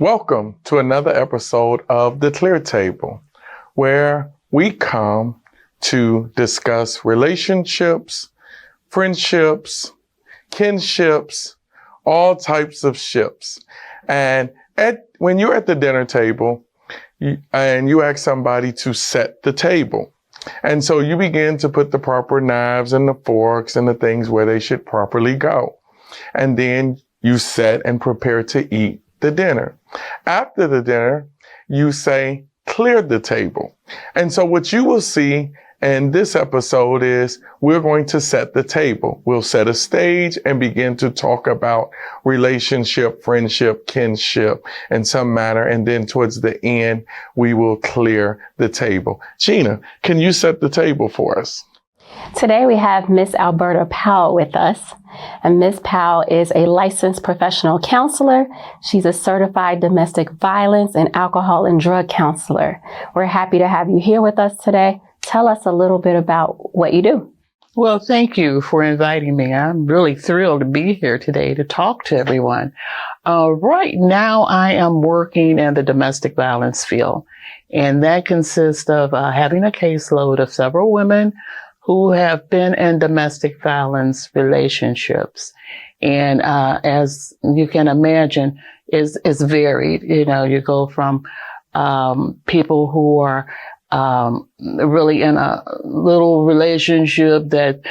Welcome to another episode of The Clear Table, where we come to discuss relationships, friendships, kinships, all types of ships. And when you're at the dinner table and you ask somebody to set the table, and so you begin to put the proper knives and the forks and the things where they should properly go. And then you set and prepare to eat the dinner. After the dinner, you say, clear the table. And so what you will see in this episode is we're going to set the table. We'll set a stage and begin to talk about relationship, friendship, kinship in some manner. And then towards the end, we will clear the table. Gina, can you set the table for us? Today we have Miss Alberta Powell with us. And Miss Powell is a licensed professional counselor. She's a certified domestic violence and alcohol and drug counselor. We're happy to have you here with us today. Tell us a little bit about what you do. Well, thank you for inviting me. I'm really thrilled to be here today to talk to everyone. Right now, I am working in the domestic violence field, and that consists of having a caseload of several women who have been in domestic violence relationships. And as you can imagine, is varied. You know, you go from people who are really in a little relationship that,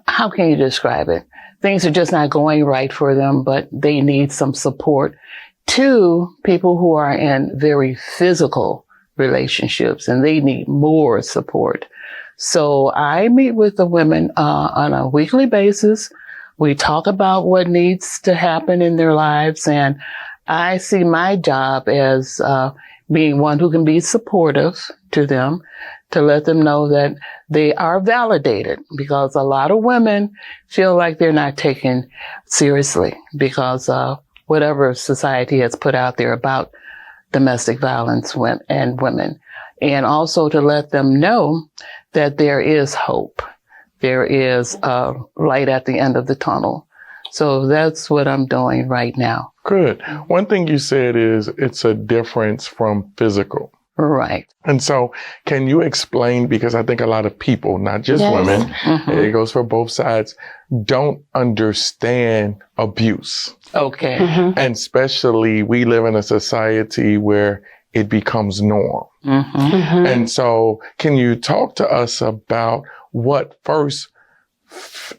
how can you describe it? Things are just not going right for them, but they need some support, to people who are in very physical relationships and they need more support. So I meet with the women on a weekly basis. We talk about what needs to happen in their lives, and I see my job as being one who can be supportive to them, to let them know that they are validated, because a lot of women feel like they're not taken seriously because of whatever society has put out there about domestic violence and women. And also to let them know that there is hope. There is a light at the end of the tunnel. So that's what I'm doing right now. Good. One thing you said is it's a difference from physical. Right. And so can you explain, because I think a lot of people, not just women, it goes for both sides, don't understand abuse. Okay. And especially we live in a society where it becomes norm. And so can you talk to us about what first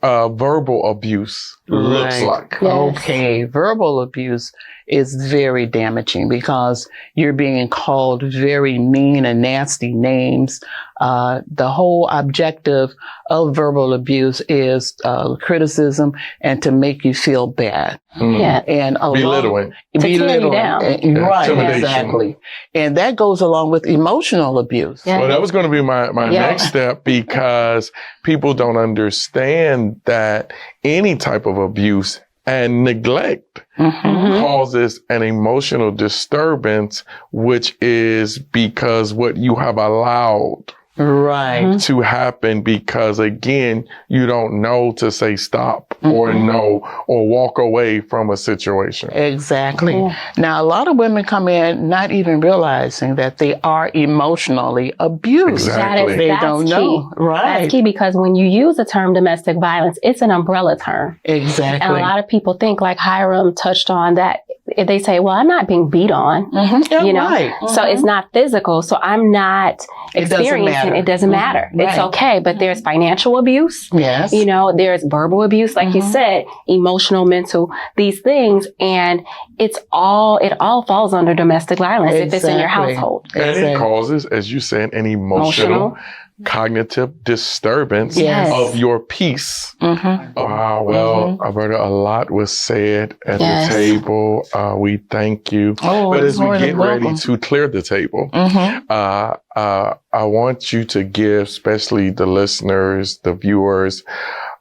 verbal abuse looks like? Okay. Verbal abuse is very damaging because you're being called very mean and nasty names. The whole objective of verbal abuse is criticism and to make you feel bad. Yeah. And belittling. To tear you down. Right, exactly. And that goes along with emotional abuse. Yeah. Well, that was going to be my next step, because people don't understand that any type of abuse and neglect causes an emotional disturbance, which is because what you have allowed to happen, because again, you don't know to say stop or no, or walk away from a situation. Exactly. Now, a lot of women come in not even realizing that they are emotionally abused. Exactly. They don't know. Right. That's key, because when you use the term domestic violence, it's an umbrella term. Exactly. And a lot of people think, like Hiram touched on, that if they say, well, I'm not being beat on, you know, so it's not physical. So I'm not experiencing, it doesn't matter. It's okay. But there's financial abuse. Yes. You know, there's verbal abuse, like you said, emotional, mental, these things. And it all falls under domestic violence if it's in your household. And it causes, as you said, an emotional cognitive disturbance of your peace. Wow. Well, Alberta, a lot was said at the table. We thank you. But as we get ready to clear the table, I want you to give, especially the listeners, the viewers,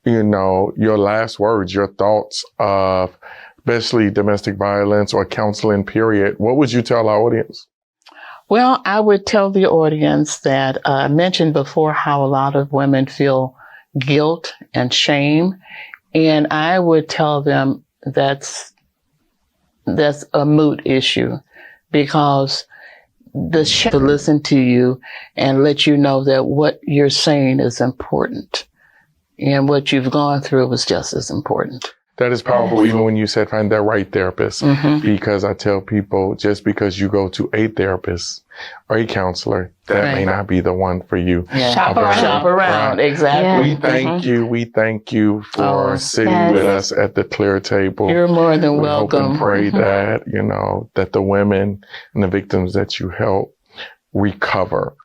you know, your last words, your thoughts of especially domestic violence or counseling, period. What would you tell our audience? Well, I would tell the audience that I mentioned before how a lot of women feel guilt and shame. And I would tell them that's a moot issue. because to listen to you and let you know that what you're saying is important and what you've gone through is just as important. That is powerful, even when you said find that right therapist, because I tell people just because you go to a therapist or a counselor, that may not be the one for you. Yeah. Shop around. Shop around, exactly. We thank you. We thank you for sitting with us at the clear table. You're more than We welcome. hope and pray that, you know, that the women and the victims that you help recover.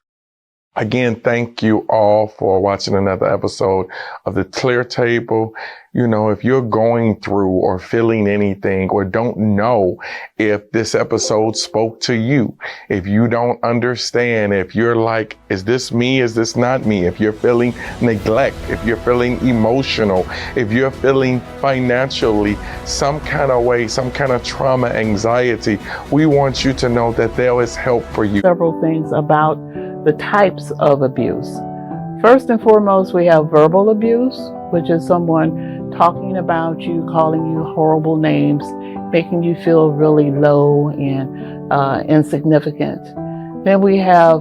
Again, thank you all for watching another episode of the Clear Table. You know, if you're going through or feeling anything or don't know if this episode spoke to you, if you don't understand, if you're like, is this me? Is this not me? If you're feeling neglect, if you're feeling emotional, if you're feeling financially some kind of way, some kind of trauma, anxiety, we want you to know that there is help for you. Several things about the types of abuse. First and foremost, we have verbal abuse, which is someone talking about you, calling you horrible names, making you feel really low and insignificant. Then we have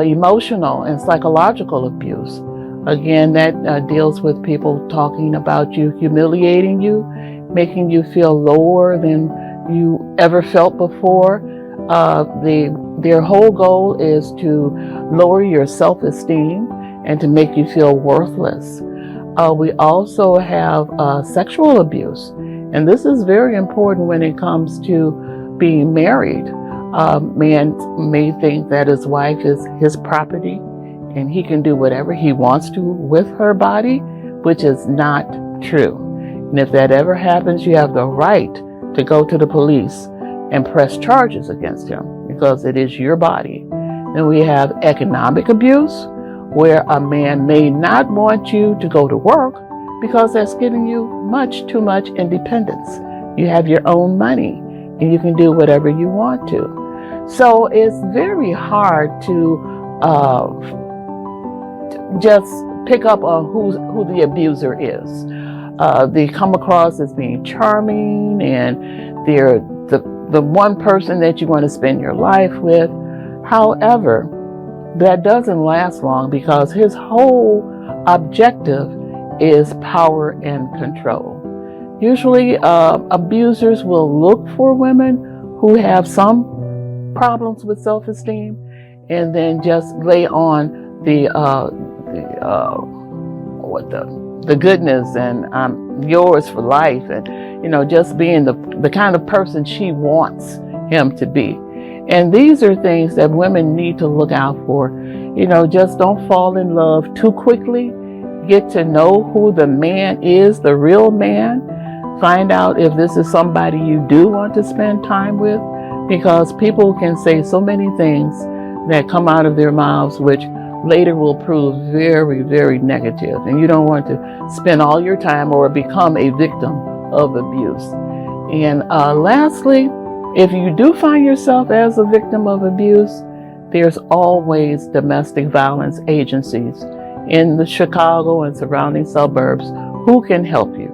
emotional and psychological abuse. Again, that deals with people talking about you, humiliating you, making you feel lower than you ever felt before. Their whole goal is to lower your self-esteem and to make you feel worthless. We also have sexual abuse, and this is very important when it comes to being married. Man may think that his wife is his property and he can do whatever he wants to with her body, which is not true. And if that ever happens, you have the right to go to the police and press charges against him because it is your body. Then we have economic abuse, where a man may not want you to go to work because that's giving you much too much independence. You have your own money and you can do whatever you want to. So it's very hard to just pick up on who the abuser is. They come across as being charming and they're the one person that you want to spend your life with. However, that doesn't last long because his whole objective is power and control. Usually, abusers will look for women who have some problems with self-esteem and then just lay on the goodness and I'm yours for life, and just being the kind of person she wants him to be. And these are things that women need to look out for. Just don't fall in love too quickly. Get to know who the man is, the real man. Find out if this is somebody you do want to spend time with, because people can say so many things that come out of their mouths which later will prove very, very negative. And you don't want to spend all your time or become a victim of abuse. And lastly, if you do find yourself as a victim of abuse, there's always domestic violence agencies in the Chicago and surrounding suburbs who can help you.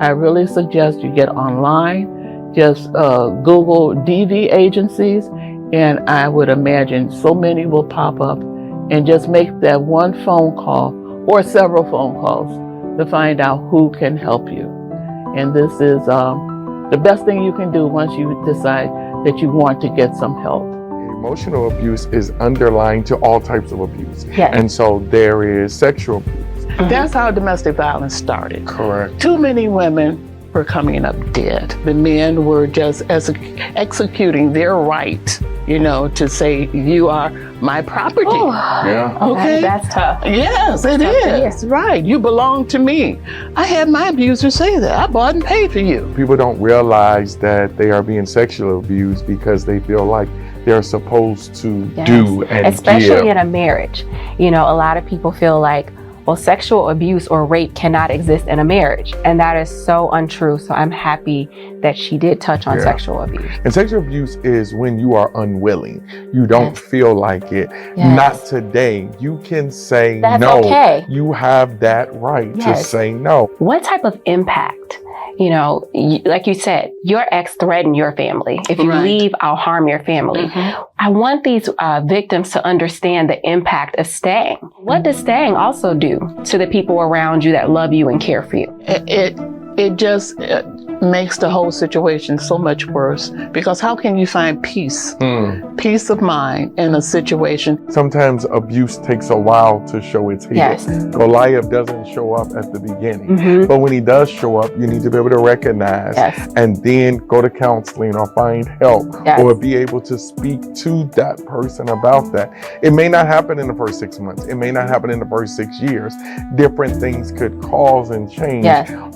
I really suggest you get online, just Google DV agencies, and I would imagine so many will pop up, and just make that one phone call or several phone calls to find out who can help you. And this is the best thing you can do once you decide that you want to get some help. Emotional abuse is underlying to all types of abuse. Yes. And so there is sexual abuse. That's how domestic violence started. Correct. Too many women were coming up dead. The men were just executing their right, to say, you are my property. Oh, Yeah. Okay. That's tough. Yes, it is. Right. You belong to me. I had my abuser say that. I bought and paid for you. People don't realize that they are being sexually abused because they feel like they're supposed to do and especially give. in a marriage. A lot of people feel like, well, sexual abuse or rape cannot exist in a marriage. And that is so untrue. So I'm happy that she did touch on sexual abuse. And sexual abuse is when you are unwilling. You don't feel like it. Yes. Not today. You can say That's no. okay. You have that right to say no. What type of impact you know, like you said, your ex threatened your family. If you leave, I'll harm your family. I want these victims to understand the impact of staying. What does staying also do to the people around you that love you and care for you? It just makes the whole situation so much worse, because how can you find peace of mind in a situation? Sometimes abuse takes a while to show its head. Yes. Goliath doesn't show up at the beginning, but when he does show up, you need to be able to recognize and then go to counseling or find help or be able to speak to that person about that. It may not happen in the first 6 months. It may not happen in the first 6 years. Different things could cause and change.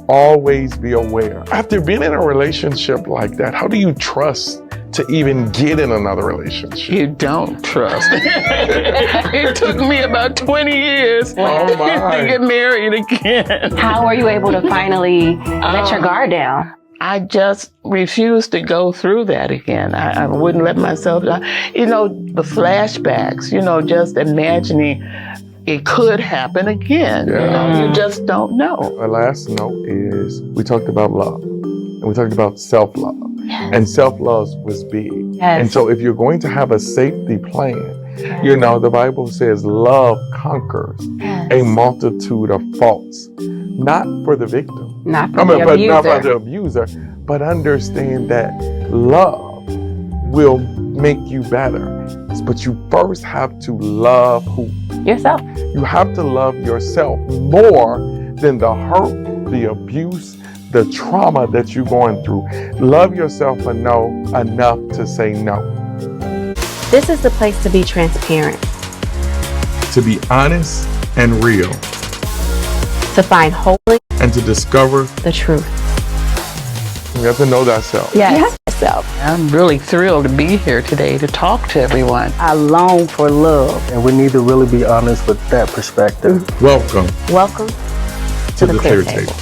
Always be aware. After being in a relationship like that, how do you trust to even get in another relationship? You don't trust. It took me about 20 years to get married again. How were you able to finally let your guard down? I just refused to go through that again. I wouldn't let myself, you know, the flashbacks, you know, just imagining it could happen again. You know, you just don't know. Our last note is we talked about love and we talked about self-love. And self-love was big. And so if you're going to have a safety plan, you know, the Bible says love conquers a multitude of faults. Not for the victim. Not for the abuser. Not for the abuser, but understand that love will make you better. But you first have to love who? Yourself. You have to love yourself more than the hurt, the abuse, the trauma that you're going through. Love yourself enough to say no. This is the place to be transparent. To be honest and real. To find holy. And to discover the truth. You have to know thyself. Yes. I'm really thrilled to be here today to talk to everyone. I long for love. And we need to really be honest with that perspective. Welcome to the Clear Table.